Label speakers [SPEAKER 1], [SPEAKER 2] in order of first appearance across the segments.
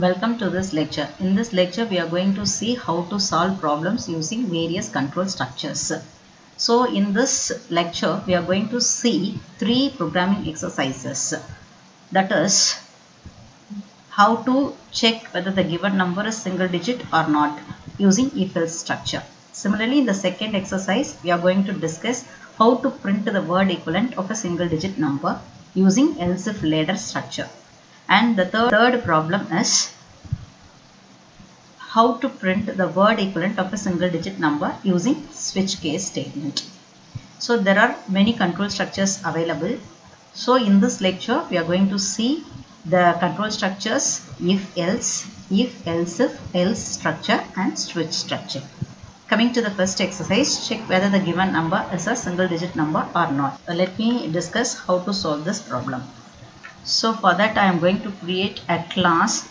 [SPEAKER 1] Welcome to this lecture. In this lecture, we are going to see how to solve problems using various control structures. So, in this lecture, we are going to see three programming exercises. That is, how to check whether the given number is single digit or not using if-else structure. Similarly, in the second exercise, we are going to discuss how to print the word equivalent of a single digit number using else-if ladder structure. And the third problem is how to print the word equivalent of a single digit number using switch case statement. So there are many control structures available. So in this lecture we are going to see the control structures if else if, else structure and switch structure. Coming to the first exercise, check whether the given number is a single digit number or not. Let me discuss how to solve this problem. So for that I am going to create a class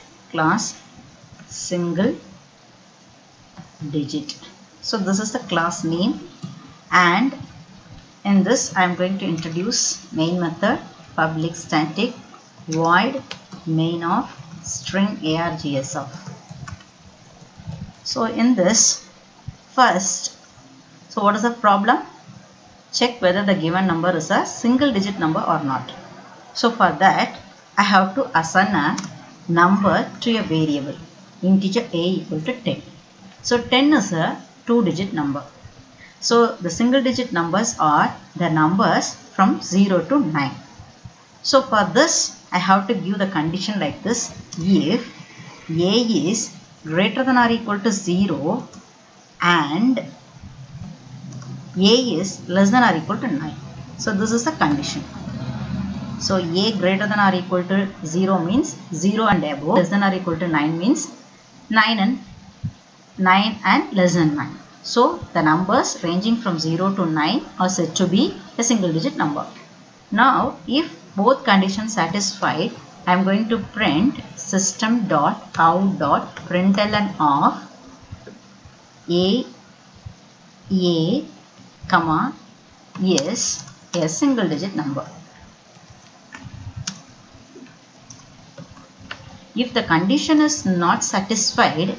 [SPEAKER 1] single digit. So this is the class name, and in this I am going to introduce main method public static void main of string args of. So in this first, so what is the problem? Check whether the given number is a single digit number or not. So for that I have to assign a number to a variable integer a equal to 10. So 10 is a 2-digit number. So the single digit numbers are the numbers from 0 to 9. So for this I have to give the condition like this: if a is greater than or equal to 0 and a is less than or equal to 9. So this is the condition. So a greater than or equal to 0 means 0 and above, less than or equal to 9 means 9 and less than 9. So the numbers ranging from 0 to 9 are said to be a single digit number. Now if both conditions satisfied, I am going to print system.out.println of a comma is a single digit number. If the condition is not satisfied,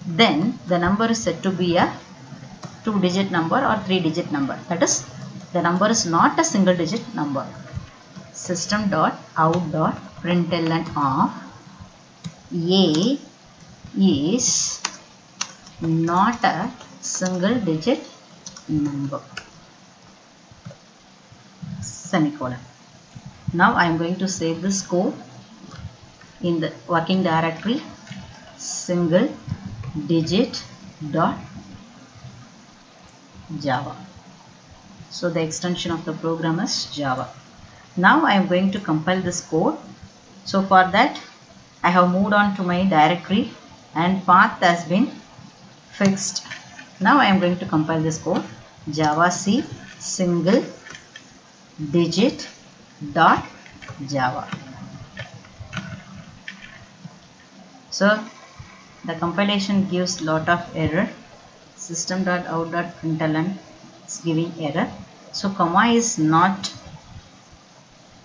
[SPEAKER 1] then the number is said to be a 2-digit number or 3-digit number. That is, the number is not a single digit number. System.out.println of a is not a single digit number. Semicolon. Now I am going to save this code in the working directory single digit dot java. So the extension of the program is Java. Now I am going to compile this code. So for that I have moved on to my directory and path has been fixed. Now I am going to compile this code javac single digit dot java. So the compilation gives lot of error. System.out.println is giving error. So comma is not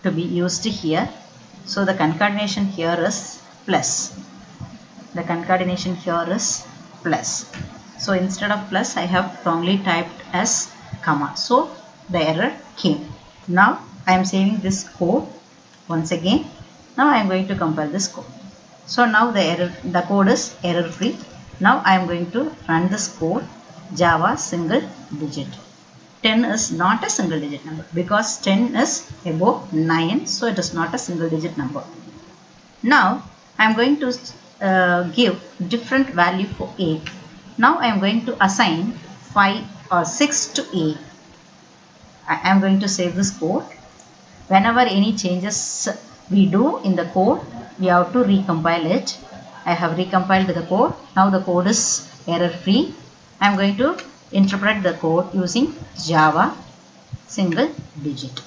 [SPEAKER 1] to be used here. So the concatenation here is plus. The concatenation here is plus. So instead of plus I have wrongly typed as comma. So the error came. Now I am saving this code once again. Now I am going to compile this code. So now the code is error free. Now I am going to run this code Java single digit. 10 is not a single digit number because 10 is above 9, so it is not a single digit number. Now I am going to give different value for a. Now I am going to assign 5 or 6 to a. I am going to save this code. Whenever any changes we do in the code, we have to recompile it. I have recompiled the code. Now the code is error free. I am going to interpret the code using Java single digit.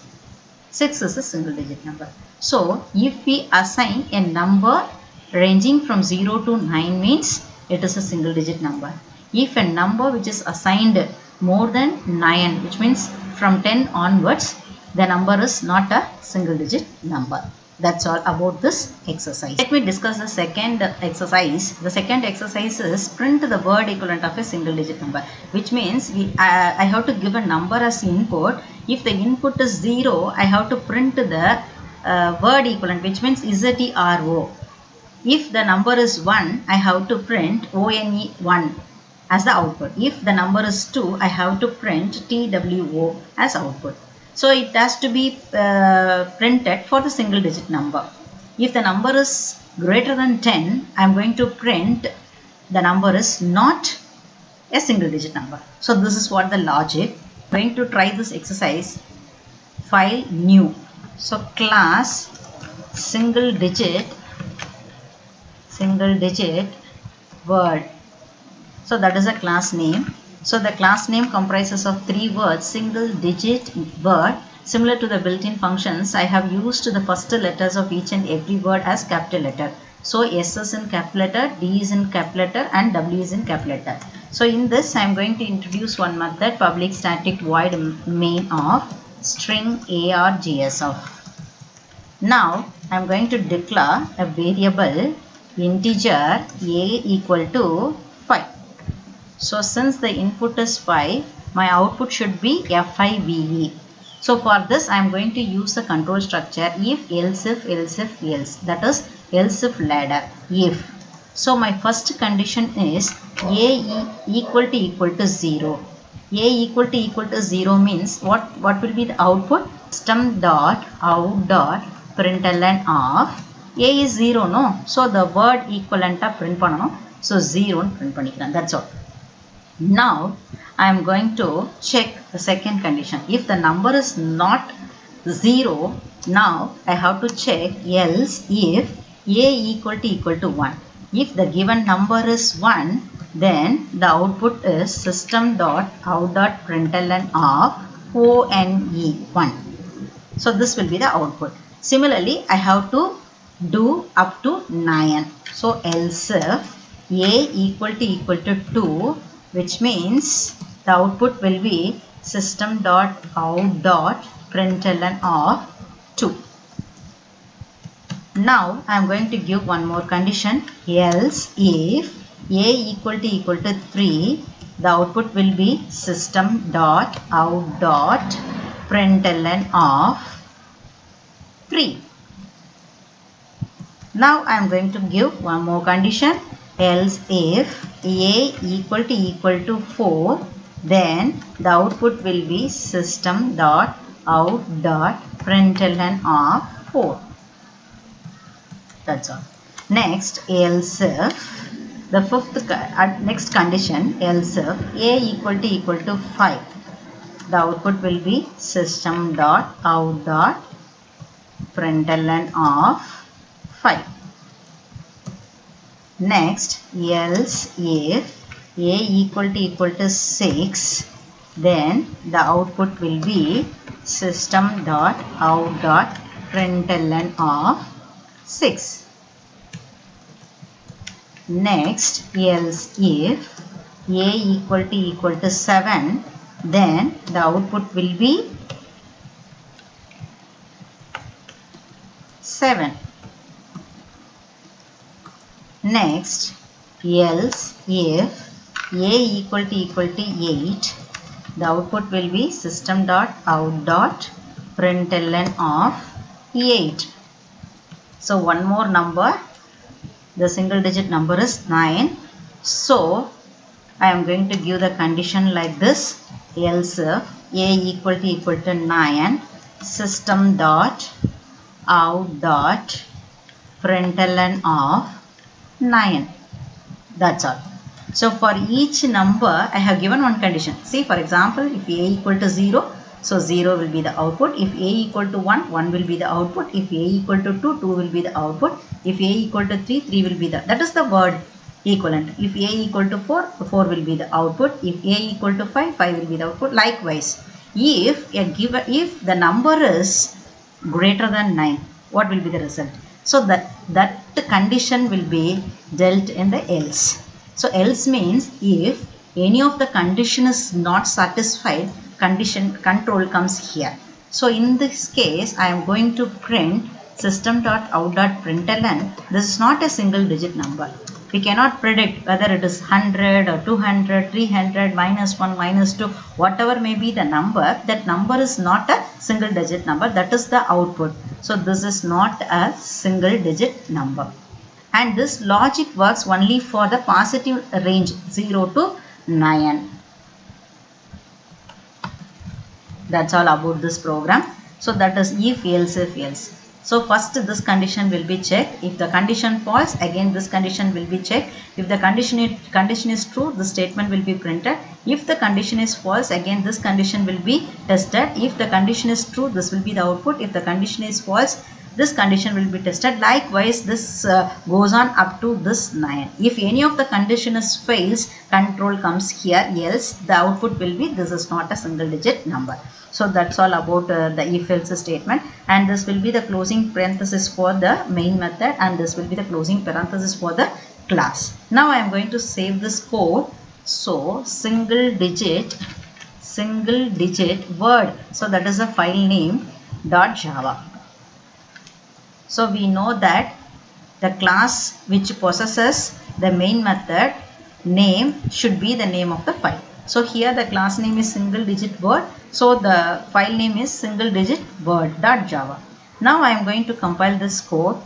[SPEAKER 1] 6 is a single digit number. So if we assign a number ranging from 0 to 9 means it is a single digit number. If a number which is assigned more than 9, which means from 10 onwards, the number is not a single digit number. That's all about this exercise. Let me discuss the second exercise. The second exercise is print the word equivalent of a single digit number, which means I have to give a number as input. If the input is 0, I have to print the word equivalent, which means ZERO. If the number is 1, I have to print ONE 1 as the output. If the number is 2, I have to print TWO as output. So it has to be printed for the single digit number. If the number is greater than 10, I am going to print the number is not a single digit number. So this is what the logic. I am going to try this exercise. File new. So class single digit word. So that is a class name. So the class name comprises of 3 words, single digit word. Similar to the built-in functions, I have used the first letters of each and every word as capital letter. So S is in capital letter, D is in capital letter, and W is in capital letter. So in this, I am going to introduce one method, public static void main of string args of. Now I am going to declare a variable integer a equal to 5. So since the input is 5, my output should be FIVE. So for this, I am going to use the control structure if, else if, else if, else. That is else if ladder. If. So my first condition is a equal to 0. A equal to 0 means what will be the output? System dot out dot println of a is 0, no? So the word equivalent print panano. So 0 print panikran. That's all. Now I am going to check the second condition. If the number is not 0, now I have to check else if a equal to 1. If the given number is 1, then the output is system.out.println of ONE1. So this will be the output. Similarly, I have to do up to 9. So else if a equal to 2, which means the output will be system.out.println of 2. Now I am going to give one more condition. Else if a equal to 3, the output will be system.out.println of 3. Now I am going to give one more condition. Else if a equal to 4, then the output will be system.out.println of 4. That's all. Next, else if the next condition, else if a equal to 5, the output will be system.out.println of 5. Next, else if a equal to 6, then the output will be system.out.println of 6. Next, else if a equal to 7, then the output will be 7. Next, else if a equal to 8, the output will be system.out.println of 8. So one more number, the single digit number is 9. So I am going to give the condition like this. Else if a equal to 9, system.out.println of 9. That's all. So for each number, I have given one condition. See, for example, if a equal to 0, so 0 will be the output. If a equal to 1, 1 will be the output. If a equal to 2, 2 will be the output. If a equal to 3, 3 will be that is the word equivalent. If a equal to 4, 4 will be the output. If a equal to 5, 5 will be the output. Likewise, if the number is greater than 9, what will be the result? So that condition will be dealt in the else. So else means if any of the condition is not satisfied, control comes here. So in this case, I am going to print system.out.println, this is not a single digit number. We cannot predict whether it is 100 or 200, 300, minus 1, minus 2, whatever may be the number, that number is not a single digit number, that is the output. So this is not a single digit number. And this logic works only for the positive range 0 to 9. That's all about this program. So that is if, else, if, else. So first this condition will be checked. If the condition false, again this condition will be checked. If the condition is true, the statement will be printed. If the condition is false, again this condition will be tested. If the condition is true, this will be the output. If the condition is false, this condition will be tested. Likewise, this goes on up to this 9. If any of the conditions fails, control comes here, else the output will be this is not a single digit number. So that's all about the if else statement, and this will be the closing parenthesis for the main method, and this will be the closing parenthesis for the class. Now I am going to save this code. So single digit word, so that is a file name .java. So we know that the class which possesses the main method name should be the name of the file. So here the class name is single digit word. So the file name is single digit word.java. Now I am going to compile this code.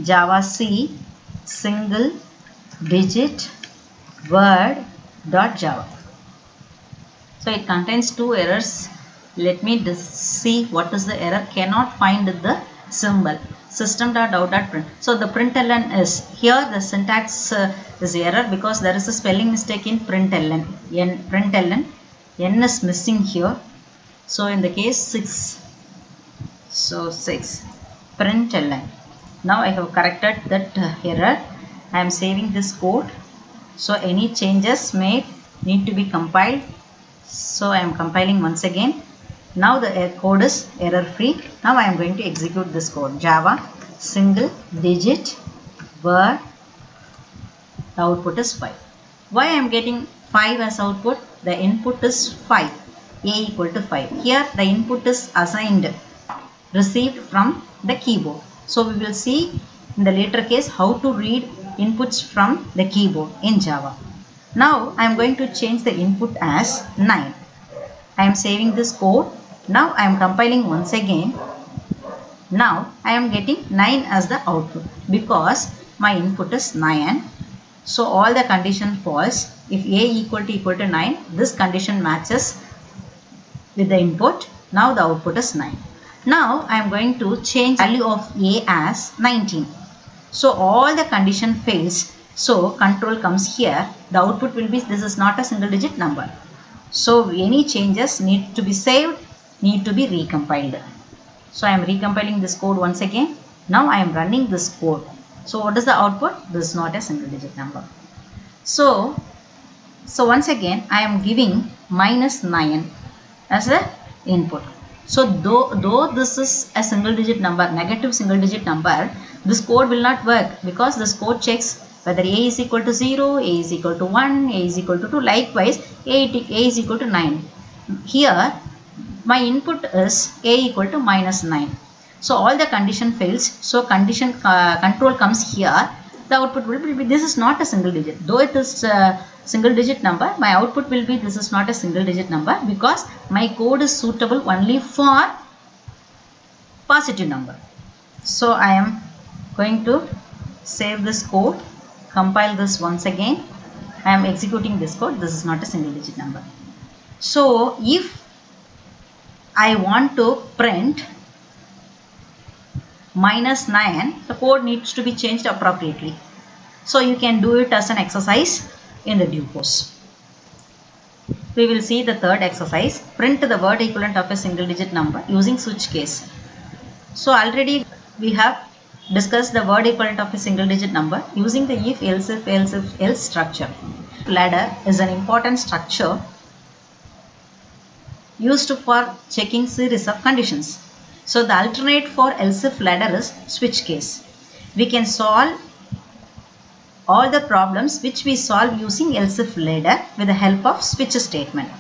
[SPEAKER 1] Java C single digit word.java. So it contains two errors. Let me see what is the error. Cannot find the symbol system.out.print. So the println is here, the syntax is error because there is a spelling mistake in println. N is missing here. So in the case 6. So 6 println. Now I have corrected that error. I am saving this code. So any changes made need to be compiled. So I am compiling once again. Now the code is error free. Now I am going to execute this code. Java single digit word. The output is 5. Why I am getting 5 as output? The input is 5. A equal to 5. Here the input is assigned, received from the keyboard. So we will see in the later case how to read inputs from the keyboard in Java. Now I am going to change the input as 9. I am saving this code. Now I am compiling once again. Now I am getting 9 as the output because my input is 9. So all the condition false. If A equal to 9, this condition matches with the input. Now the output is 9. Now I am going to change value of A as 19. So all the condition fails. So control comes here. The output will be this is not a single digit number. So any changes need to be saved, need to be recompiled. So I am recompiling this code once again. Now I am running this code. So what is the output? This is not a single digit number. So once again I am giving -9 as the input. So though this is a single digit number, negative single digit number, this code will not work because this code checks whether A is equal to 0, A is equal to 1, A is equal to 2, likewise A is equal to 9. Here my input is A equal to -9. So all the condition fails. So control comes here. The output will be this is not a single digit. Though it is a single digit number, my output will be this is not a single digit number because my code is suitable only for positive number. So I am going to save this code, compile this once again. I am executing this code. This is not a single digit number. So if I want to print -9, the code needs to be changed appropriately. So you can do it as an exercise in the due course. We will see the third exercise. Print the word equivalent of a single digit number using switch case. So already we have discussed the word equivalent of a single digit number using the if, else, if, else, if, else structure. Ladder is an important structure used for checking series of conditions. So the alternate for else if ladder is switch case. We can solve all the problems which we solve using else if ladder with the help of switch statement.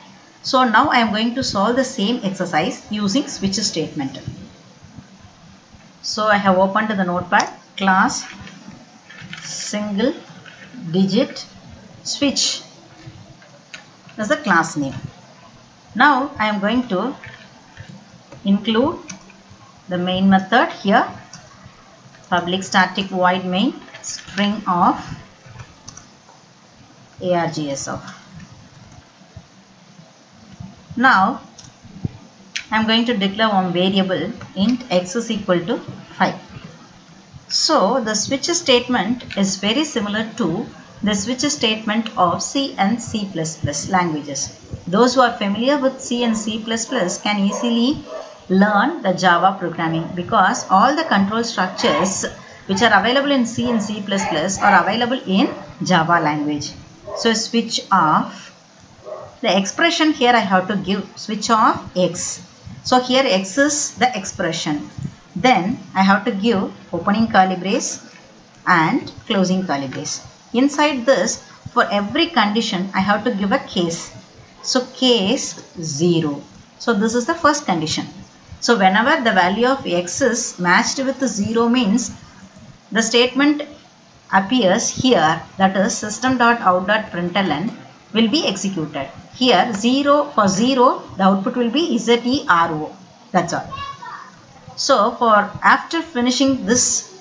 [SPEAKER 1] So now I am going to solve the same exercise using switch statement. So I have opened the notepad, class single digit switch. That's the class name. Now I am going to include the main method here, public static void main string of args of. Now I am going to declare one variable int x is equal to 5. So the switch statement is very similar to the switch statement of C and C++ languages. Those who are familiar with C and C++ can easily learn the Java programming, because all the control structures which are available in C and C++ are available in Java language. So switch off, the expression here I have to give switch off x. So here x is the expression. Then I have to give opening curly brace and closing curly brace. Inside this, for every condition I have to give a case. So case 0. So this is the first condition. So whenever the value of x is matched with 0 means the statement appears here, that is system.out.println will be executed. Here 0, for 0 the output will be zero. That's all. So for after finishing this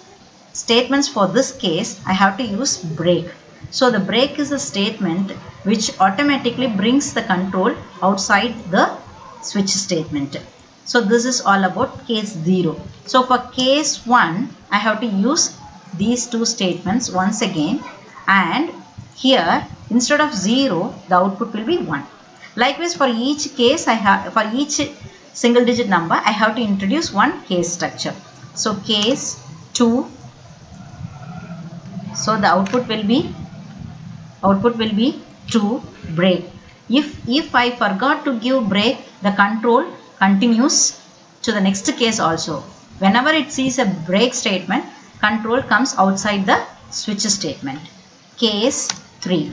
[SPEAKER 1] statements for this case, I have to use break. So the break is a statement which automatically brings the control outside the switch statement. So this is all about case 0. So for case 1, I have to use these two statements once again, and here instead of 0 the output will be 1. Likewise for each case for each single digit number I have to introduce one case structure. So case 2, so the output will be 2 break. If I forgot to give break, the control continues to the next case also. Whenever it sees a break statement, control comes outside the switch statement. Case 3,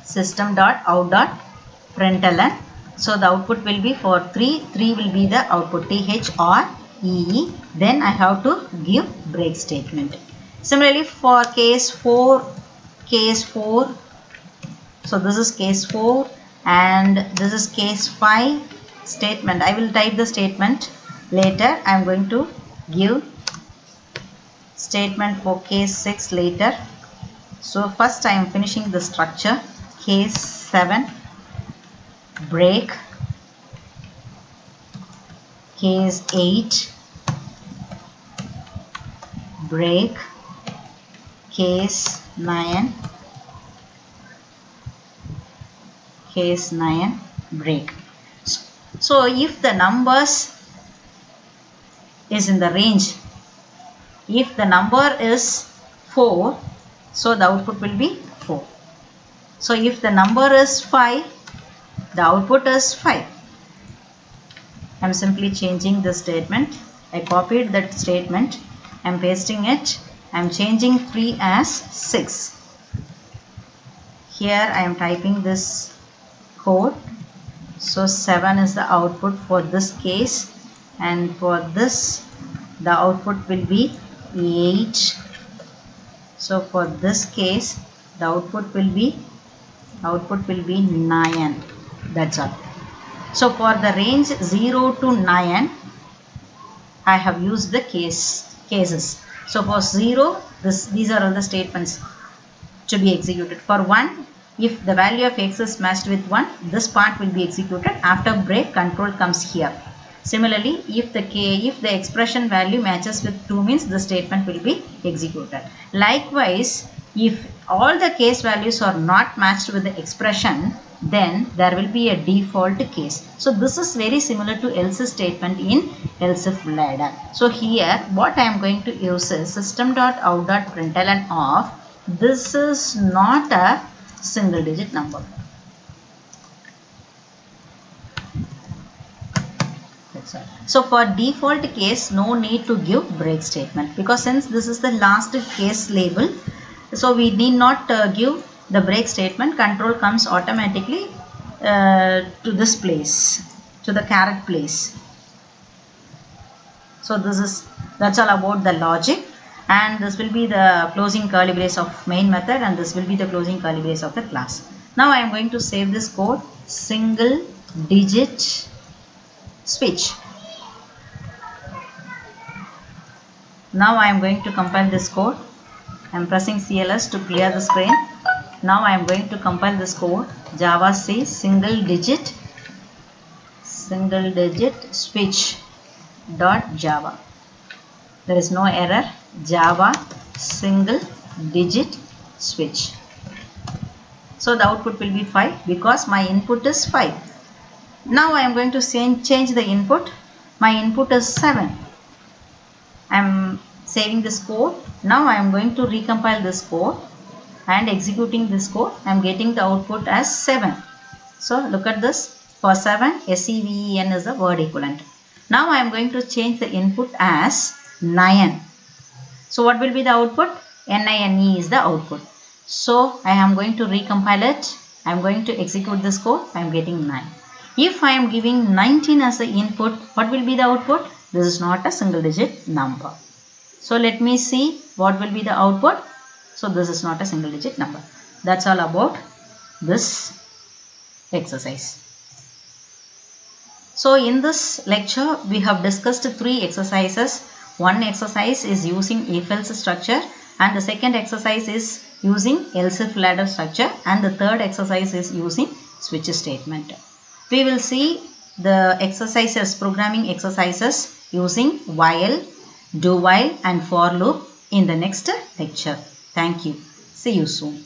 [SPEAKER 1] system.out.println. So the output will be for 3 will be the output th or ee. Then I have to give break statement. Similarly for case 4, so this is case 4 and this is case 5 statement. I will type the statement later. I am going to give statement for case 6 later. So first I am finishing the structure. Case 7 break, case 8 break, case 9 break. So if the numbers is in the range, if the number is 4, so the output will be 4. So if the number is 5, the output is 5. I am simply changing the statement. I copied that statement. I am pasting it. I am changing 3 as 6. Here I am typing this code. So 7 is the output for this case, and for this the output will be 8. So for this case the output will be 9. That's all. So for the range 0 to 9 I have used the cases. So for 0, these are all the statements to be executed. For 1, if the value of x is matched with 1, this part will be executed. After break, control comes here. Similarly, if the expression value matches with 2 means the statement will be executed. Likewise, if all the case values are not matched with the expression, then there will be a default case. So this is very similar to else statement in else if ladder. So here what I am going to use is system.out.println of this is not a single digit number. So for default case, no need to give break statement, because since this is the last case label, so we need not give the break statement. Control comes automatically to this place, to the caret place. So this is That's all about the logic, and this will be the closing curly brace of main method, and this will be the closing curly brace of the class. Now I am going to save this code, single digit switch. Now I am going to compile this code. I am pressing CLS to clear the screen. Now I am going to compile this code. Java C single digit switch dot Java. There is no error. Java single digit switch. So the output will be 5 because my input is 5. Now I am going to change the input. My input is 7. I am saving this code. Now I am going to recompile this code and executing this code. I am getting the output as 7. So look at this. For 7, SEVEN is the word equivalent. Now I am going to change the input as 9. So what will be the output? NINE is the output. So I am going to recompile it. I am going to execute this code. I am getting 9. If I am giving 19 as the input, what will be the output? This is not a single digit number. So let me see what will be the output. So this is not a single digit number. That's all about this exercise. So in this lecture we have discussed 3 exercises. One exercise is using if-else structure, and the second exercise is using else-if ladder structure, and the third exercise is using switch statement. We will see the exercises, programming exercises using while, do while and for loop in the next lecture. Thank you. See you soon.